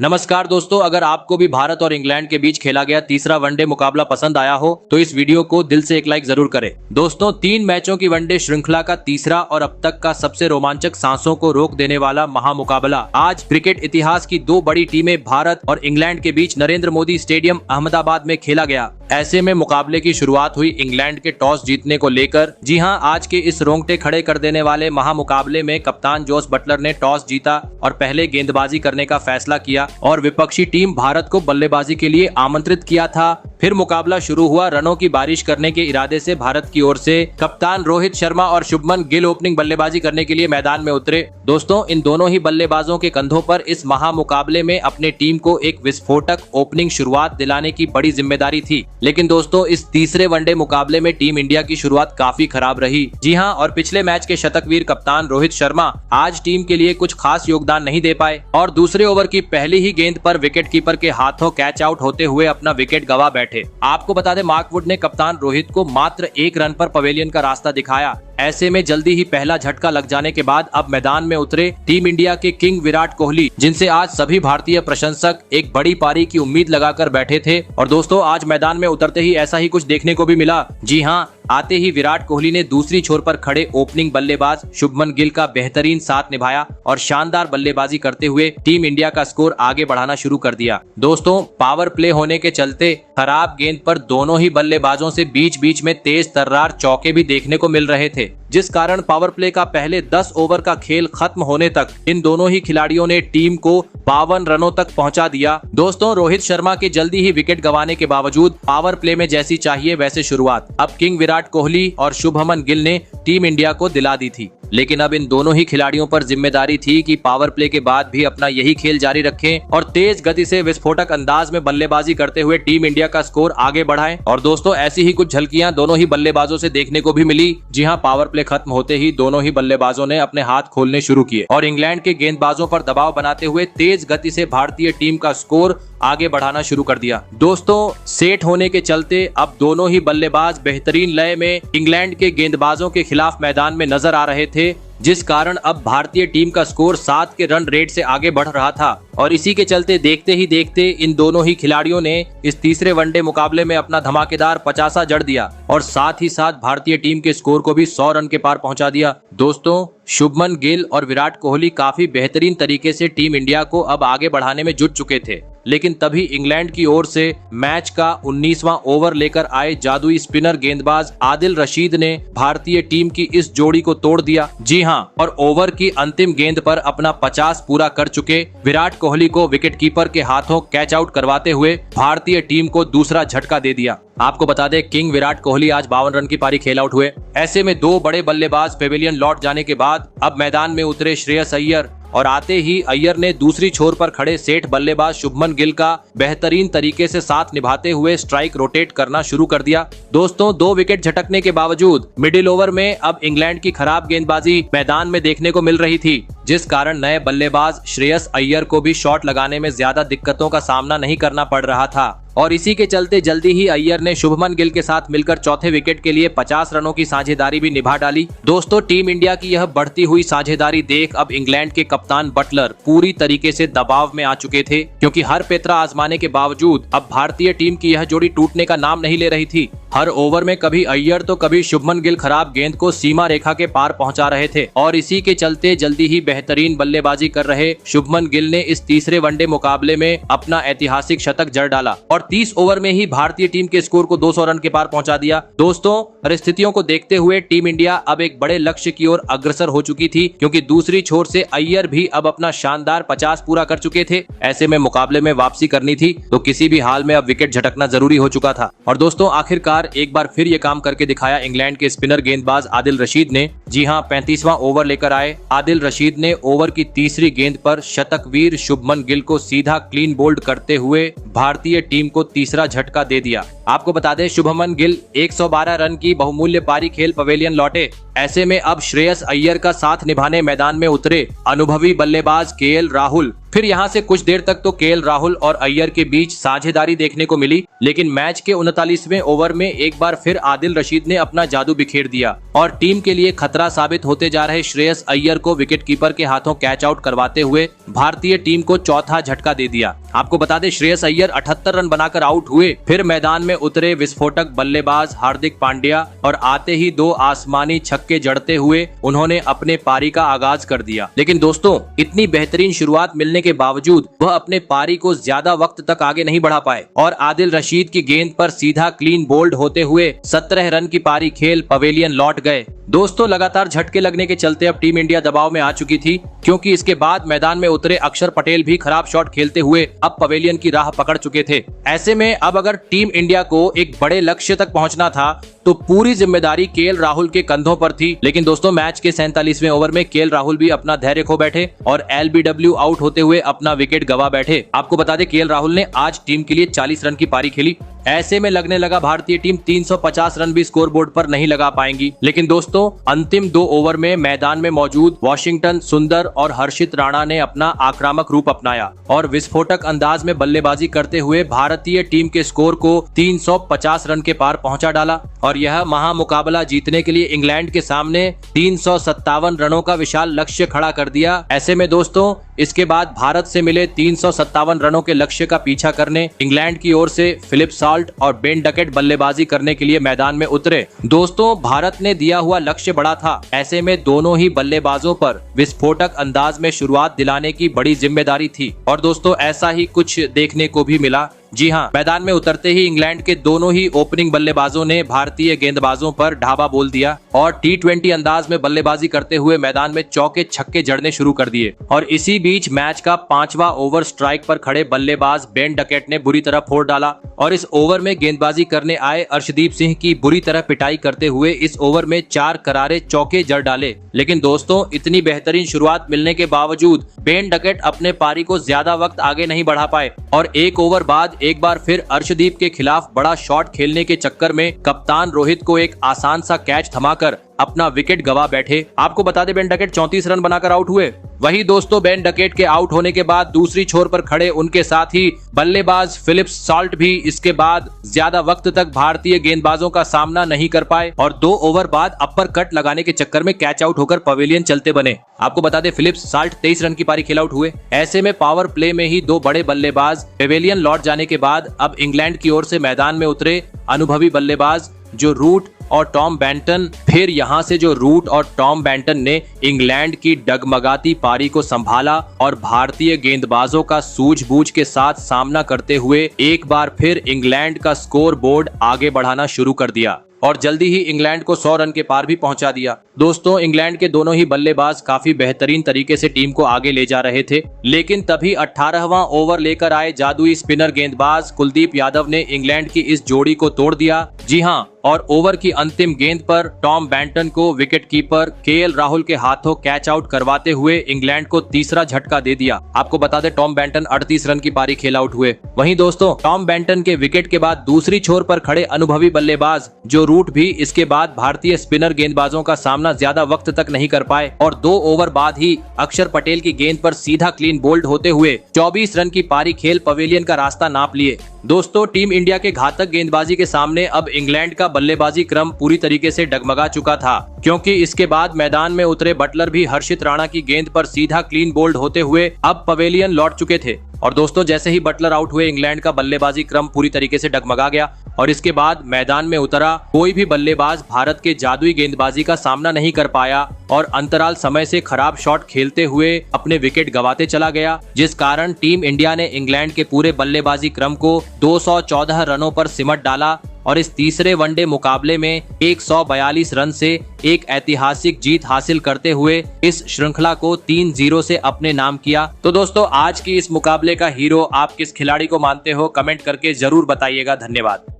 नमस्कार दोस्तों, अगर आपको भी भारत और इंग्लैंड के बीच खेला गया तीसरा वनडे मुकाबला पसंद आया हो तो इस वीडियो को दिल से एक लाइक जरूर करें। दोस्तों, 3 मैचों की वनडे श्रृंखला का तीसरा और अब तक का सबसे रोमांचक, सांसों को रोक देने वाला महामुकाबला आज क्रिकेट इतिहास की 2 बड़ी टीमें भारत और इंग्लैंड के बीच नरेंद्र मोदी स्टेडियम अहमदाबाद में खेला गया। ऐसे में मुकाबले की शुरुआत हुई इंग्लैंड के टॉस जीतने को लेकर। जी हां, आज के इस रोंगटे खड़े कर देने वाले महामुकाबले में कप्तान जोस बटलर ने टॉस जीता और पहले गेंदबाजी करने का फैसला किया और विपक्षी टीम भारत को बल्लेबाजी के लिए आमंत्रित किया था। फिर मुकाबला शुरू हुआ। रनों की बारिश करने के इरादे से भारत की ओर से कप्तान रोहित शर्मा और शुभमन गिल ओपनिंग बल्लेबाजी करने के लिए मैदान में उतरे। दोस्तों, इन दोनों ही बल्लेबाजों के कंधों पर इस महामुकाबले में अपने टीम को एक विस्फोटक ओपनिंग शुरुआत दिलाने की बड़ी जिम्मेदारी थी। लेकिन दोस्तों, इस तीसरे वनडे मुकाबले में टीम इंडिया की शुरुआत काफी खराब रही। जी हां, और पिछले मैच के शतकवीर कप्तान रोहित शर्मा आज टीम के लिए कुछ खास योगदान नहीं दे पाए और दूसरे ओवर की पहली ही गेंद पर विकेट कीपर के हाथों कैच आउट होते हुए अपना विकेट गवा बैठे। आपको बता दें, मार्क वुड ने कप्तान रोहित को मात्र 1 रन पर पवेलियन का रास्ता दिखाया। ऐसे में जल्दी ही पहला झटका लग जाने के बाद अब मैदान में उतरे टीम इंडिया के किंग विराट कोहली, जिनसे आज सभी भारतीय प्रशंसक एक बड़ी पारी की उम्मीद लगाकर बैठे थे। और दोस्तों, आज मैदान में उतरते ही ऐसा ही कुछ देखने को भी मिला। जी हां, आते ही विराट कोहली ने दूसरी छोर पर खड़े ओपनिंग बल्लेबाज शुभमन गिल का बेहतरीन साथ निभाया और शानदार बल्लेबाजी करते हुए टीम इंडिया का स्कोर आगे बढ़ाना शुरू कर दिया। दोस्तों, पावर प्ले होने के चलते खराब गेंद पर दोनों ही बल्लेबाजों से बीच बीच में तेज तर्रार चौके भी देखने को मिल रहे थे, जिस कारण पावर प्ले का पहले 10 ओवर का खेल खत्म होने तक इन दोनों ही खिलाड़ियों ने टीम को 52 रनों तक पहुंचा दिया। दोस्तों, रोहित शर्मा के जल्दी ही विकेट गंवाने के बावजूद पावर प्ले में जैसी चाहिए वैसे शुरुआत अब किंग विराट कोहली और शुभमन गिल ने टीम इंडिया को दिला दी थी। लेकिन अब इन दोनों ही खिलाड़ियों पर जिम्मेदारी थी कि पावर प्ले के बाद भी अपना यही खेल जारी रखें और तेज गति से विस्फोटक अंदाज में बल्लेबाजी करते हुए टीम इंडिया का स्कोर आगे बढ़ाएं। और दोस्तों, ऐसी ही कुछ झलकियां दोनों ही बल्लेबाजों से देखने को भी मिली। जी हां, पावर प्ले खत्म होते ही दोनों ही बल्लेबाजों ने अपने हाथ खोलने शुरू किए और इंग्लैंड के गेंदबाजों पर दबाव बनाते हुए तेज गति से भारतीय टीम का स्कोर आगे बढ़ाना शुरू कर दिया। दोस्तों, सेट होने के चलते अब दोनों ही बल्लेबाज बेहतरीन लय में इंग्लैंड के गेंदबाजों के खिलाफ मैदान में नजर आ रहे थे, जिस कारण अब भारतीय टीम का स्कोर 7 के रन रेट से आगे बढ़ रहा था। और इसी के चलते देखते ही देखते इन दोनों ही खिलाड़ियों ने इस तीसरे वनडे मुकाबले में अपना धमाकेदार 50 जड़ दिया और साथ ही साथ भारतीय टीम के स्कोर को भी 100 रन के पार पहुंचा दिया। दोस्तों, शुभमन गिल और विराट कोहली काफी बेहतरीन तरीके से टीम इंडिया को अब आगे बढ़ाने में जुट चुके थे। लेकिन तभी इंग्लैंड की ओर से मैच का 19वां ओवर लेकर आए जादुई स्पिनर गेंदबाज आदिल रशीद ने भारतीय टीम की इस जोड़ी को तोड़ दिया। जी हां, और ओवर की अंतिम गेंद पर अपना 50 पूरा कर चुके विराट कोहली को विकेटकीपर के हाथों कैच आउट करवाते हुए भारतीय टीम को दूसरा झटका दे दिया। आपको बता दें, किंग विराट कोहली आज 52 रन की पारी खेल आउट हुए। ऐसे में 2 बड़े बल्लेबाज पेविलियन लौट जाने के बाद अब मैदान में उतरे श्रेयस अय्यर और आते ही अय्यर ने दूसरी छोर पर खड़े सेठ बल्लेबाज शुभमन गिल का बेहतरीन तरीके से साथ निभाते हुए स्ट्राइक रोटेट करना शुरू कर दिया। दोस्तों, 2 विकेट झटकने के बावजूद मिडिल ओवर में अब इंग्लैंड की खराब गेंदबाजी मैदान में देखने को मिल रही थी, जिस कारण नए बल्लेबाज श्रेयस अय्यर को भी शॉट लगाने में ज्यादा दिक्कतों का सामना नहीं करना पड़ रहा था। और इसी के चलते जल्दी ही अय्यर ने शुभमन गिल के साथ मिलकर चौथे विकेट के लिए 50 रनों की साझेदारी भी निभा डाली। दोस्तों, टीम इंडिया की यह बढ़ती हुई साझेदारी देख अब इंग्लैंड के कप्तान बटलर पूरी तरीके से दबाव में आ चुके थे, क्योंकि हर पैतरा आजमाने के बावजूद अब भारतीय टीम की यह जोड़ी टूटने का नाम नहीं ले रही थी। हर ओवर में कभी अय्यर तो कभी शुभमन गिल खराब गेंद को सीमा रेखा के पार पहुंचा रहे थे और इसी के चलते जल्दी ही बेहतरीन बल्लेबाजी कर रहे शुभमन गिल ने इस तीसरे वनडे मुकाबले में अपना ऐतिहासिक शतक जड़ डाला और 30 ओवर में ही भारतीय टीम के स्कोर को 200 रन के पार पहुंचा दिया। दोस्तों, परिस्थितियों को देखते हुए टीम इंडिया अब एक बड़े लक्ष्य की ओर अग्रसर हो चुकी थी, क्योंकि दूसरी छोर से अय्यर भी अब अपना शानदार 50 पूरा कर चुके थे। ऐसे में मुकाबले में वापसी करनी थी तो किसी भी हाल में अब विकेट झटकना जरूरी हो चुका था। और दोस्तों, आखिरकार एक बार फिर ये काम करके दिखाया इंग्लैंड के स्पिनर गेंदबाज आदिल रशीद ने। जी हां, 35वां ओवर लेकर आए आदिल रशीद ने ओवर की तीसरी गेंद पर शतकवीर शुभमन गिल को सीधा क्लीन बोल्ड करते हुए भारतीय टीम को तीसरा झटका दे दिया। आपको बता दें, शुभमन गिल 112 रन की बहुमूल्य पारी खेल पवेलियन लौटे। ऐसे में अब श्रेयस अय्यर का साथ निभाने मैदान में उतरे अनुभवी बल्लेबाज केएल राहुल फिर यहाँ से कुछ देर तक तो केएल राहुल और अय्यर के बीच साझेदारी देखने को मिली, लेकिन मैच के 39वें ओवर में एक बार फिर आदिल रशीद ने अपना जादू बिखेर दिया और टीम के लिए खतरा साबित होते जा रहे श्रेयस अय्यर को विकेटकीपर के हाथों कैच आउट करवाते हुए भारतीय टीम को चौथा झटका दे दिया। आपको बता दें, श्रेयस अय्यर 78 रन बनाकर आउट हुए। फिर मैदान में उतरे विस्फोटक बल्लेबाज हार्दिक पांड्या और आते ही 2 आसमानी छक्के जड़ते हुए उन्होंने अपने पारी का आगाज कर दिया। लेकिन दोस्तों, इतनी बेहतरीन शुरुआत मिलने के बावजूद वह अपने पारी को ज्यादा वक्त तक आगे नहीं बढ़ा पाए और आदिल रशीद की गेंद पर सीधा क्लीन बोल्ड होते हुए 17 रन की पारी खेल पवेलियन लौट गए। दोस्तों, लगातार झटके लगने के चलते अब टीम इंडिया दबाव में आ चुकी थी, क्योंकि इसके बाद मैदान में उतरे अक्षर पटेल भी खराब शॉट खेलते हुए अब पवेलियन की राह पकड़ चुके थे। ऐसे में अब अगर टीम इंडिया को एक बड़े लक्ष्य तक पहुंचना था तो पूरी जिम्मेदारी केएल राहुल के कंधों पर थी। लेकिन दोस्तों, मैच के 47वें ओवर में केएल राहुल भी अपना धैर्य खो बैठे और एलबीडब्ल्यू आउट होते हुए अपना विकेट गवा बैठे। आपको बता दें, केएल राहुल ने आज टीम के लिए 40 रन की पारी खेली। ऐसे में लगने लगा भारतीय टीम 350 रन भी स्कोर बोर्ड पर नहीं लगा पाएंगी। लेकिन दोस्तों, अंतिम 2 ओवर में मैदान में मौजूद वॉशिंगटन सुंदर और हर्षित राणा ने अपना आक्रामक रूप अपनाया और विस्फोटक अंदाज में बल्लेबाजी करते हुए भारतीय टीम के स्कोर को 350 रन के पार पहुंचा डाला और यह महामुकाबला जीतने के लिए इंग्लैंड के सामने 357 रनों का विशाल लक्ष्य खड़ा कर दिया। ऐसे में दोस्तों, इसके बाद भारत से मिले 357 रनों के लक्ष्य का पीछा करने इंग्लैंड की ओर से फिलिप साल्ट और बेन डकेट बल्लेबाजी करने के लिए मैदान में उतरे। दोस्तों, भारत ने दिया हुआ लक्ष्य बड़ा था। ऐसे में दोनों ही बल्लेबाजों पर विस्फोटक अंदाज में शुरुआत दिलाने की बड़ी जिम्मेदारी थी और दोस्तों, ऐसा ही कुछ देखने को भी मिला। जी हाँ, मैदान में उतरते ही इंग्लैंड के दोनों ही ओपनिंग बल्लेबाजों ने भारतीय गेंदबाजों पर ढाबा बोल दिया और टी20 अंदाज में बल्लेबाजी करते हुए मैदान में चौके छक्के जड़ने शुरू कर दिए। और इसी बीच मैच का 5वां ओवर स्ट्राइक पर खड़े बल्लेबाज बेन डकेट ने बुरी तरह फोड़ डाला और इस ओवर में गेंदबाजी करने आए अर्शदीप सिंह की बुरी तरह पिटाई करते हुए इस ओवर में 4 करारे चौके जड़ डाले। लेकिन दोस्तों, इतनी बेहतरीन शुरुआत मिलने के बावजूद बेन डकेट अपने पारी को ज्यादा वक्त आगे नहीं बढ़ा पाए और 1 ओवर बाद एक बार फिर अर्शदीप के खिलाफ बड़ा शॉट खेलने के चक्कर में कप्तान रोहित को एक आसान सा कैच थमाकर अपना विकेट गवा बैठे। आपको बता दें, बेन डकेट 34 रन बनाकर आउट हुए। वही दोस्तों, बेन डकेट के आउट होने के बाद दूसरी छोर पर खड़े उनके साथ ही बल्लेबाज फिलिप साल्ट भी इसके बाद ज्यादा वक्त तक भारतीय गेंदबाजों का सामना नहीं कर पाए और 2 ओवर बाद अपर कट लगाने के चक्कर में कैच आउट होकर पवेलियन चलते बने। आपको बता दें, फिलिप साल्ट 23 रन की पारी खेल आउट हुए। ऐसे में पावर प्ले में ही 2 बड़े बल्लेबाज पवेलियन लौट जाने के बाद अब इंग्लैंड की ओर से मैदान में उतरे अनुभवी बल्लेबाज जो रूट और टॉम बेंटन। फिर यहां से जो रूट और टॉम बेंटन ने इंग्लैंड की डगमगाती पारी को संभाला और भारतीय गेंदबाजों का सूझबूझ के साथ सामना करते हुए एक बार फिर इंग्लैंड का स्कोर बोर्ड आगे बढ़ाना शुरू कर दिया और जल्दी ही इंग्लैंड को 100 रन के पार भी पहुंचा दिया। दोस्तों, इंग्लैंड के दोनों ही बल्लेबाज काफी बेहतरीन तरीके से टीम को आगे ले जा रहे थे, लेकिन तभी 18वां ओवर लेकर आए जादुई स्पिनर गेंदबाज कुलदीप यादव ने इंग्लैंड की इस जोड़ी को तोड़ दिया। जी हां, और ओवर की अंतिम गेंद पर टॉम बेंटन को विकेटकीपर केएल राहुल के हाथों कैच आउट करवाते हुए इंग्लैंड को तीसरा झटका दे दिया। आपको बता दें, टॉम बेंटन 38 रन की पारी खेल आउट हुए। वहीं दोस्तों, टॉम बेंटन के विकेट के बाद दूसरी छोर पर खड़े अनुभवी बल्लेबाज जो रूट भी इसके बाद भारतीय स्पिनर गेंदबाजों का सामना ज्यादा वक्त तक नहीं कर पाए और 2 ओवर बाद ही अक्षर पटेल की गेंद पर सीधा क्लीन बोल्ड होते हुए 24 रन की पारी खेल पवेलियन का रास्ता नाप लिए। दोस्तों, टीम इंडिया के घातक गेंदबाजी के सामने अब इंग्लैंड का बल्लेबाजी क्रम पूरी तरीके से डगमगा चुका था, क्योंकि इसके बाद मैदान में उतरे बटलर भी हर्षित राणा की गेंद पर सीधा क्लीन बोल्ड होते हुए अब पवेलियन लौट चुके थे। और दोस्तों, जैसे ही बटलर आउट हुए इंग्लैंड का बल्लेबाजी क्रम पूरी तरीके से डगमगा गया और इसके बाद मैदान में उतरा कोई भी बल्लेबाज भारत के जादुई गेंदबाजी का सामना नहीं कर पाया और अंतराल समय से खराब शॉट खेलते हुए अपने विकेट गंवाते चला गया, जिस कारण टीम इंडिया ने इंग्लैंड के पूरे बल्लेबाजी क्रम को 214 रनों पर सिमट डाला और इस तीसरे वनडे मुकाबले में 142 रन से एक ऐतिहासिक जीत हासिल करते हुए इस श्रृंखला को 3-0 से अपने नाम किया। तो दोस्तों, आज की इस मुकाबले का हीरो आप किस खिलाड़ी को मानते हो, कमेंट करके जरूर बताइएगा। धन्यवाद।